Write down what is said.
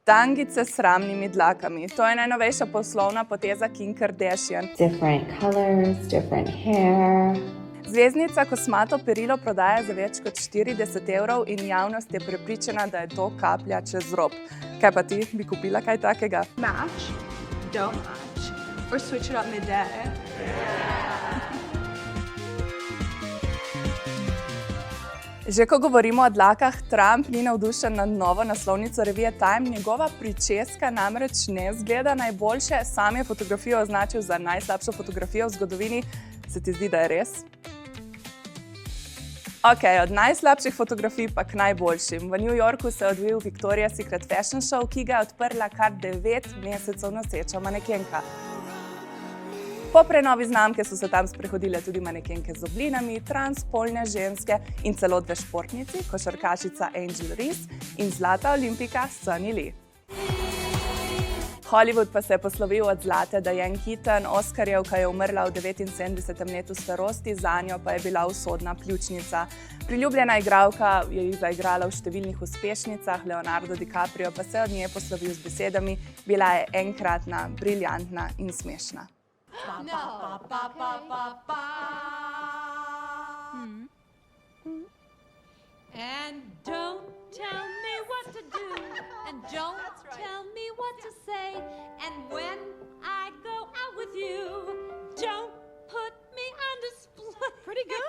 Tangice s sramnimi dlakami. To je najnovejša poslovna poteza Kim Kardashian. Different colors, different hair. Zvezdnica kosmato perilo prodaja za več kot 40 evrov in javnost je prepričana, da je to kaplja čez rob. Kaj pa ti, bi kupila kaj takega? Match, don't match, or switch it up midday. Že ko govorimo o dlakah, Trump ni navdušen nad novo naslovnico revije Time, njegova pričeska namreč ne zgleda najboljše, sam je fotografijo označil za najslabšo fotografijo v zgodovini. Se ti zdi, da je res? Ok, od najslabših fotografij pa k najboljšim. V New Yorku se je odvil Victoria's Secret Fashion Show, ki ga je odprla kar 9 mesecev noseča manekenka. Po prenovi znamke so se tam sprehodile tudi manekenke z oblinami, transspolne ženske in celo dve športnici, košarkašica Angel Reese in zlata olimpika Sunny Lee. Hollywood pa se je poslovil od zlate Diane Keaton, Oscarjevka je umrla v 79. letu starosti, zanjo pa je bila usodna pljučnica. Priljubljena igralka je zaigrala v številnih uspešnicah, Leonardo DiCaprio pa se je od nje poslovil z besedami: bila je enkratna, briljantna in smešna. And don't tell me what to do, and don't tell me what to say, and when I go out with you, don't put me on display. Pretty good.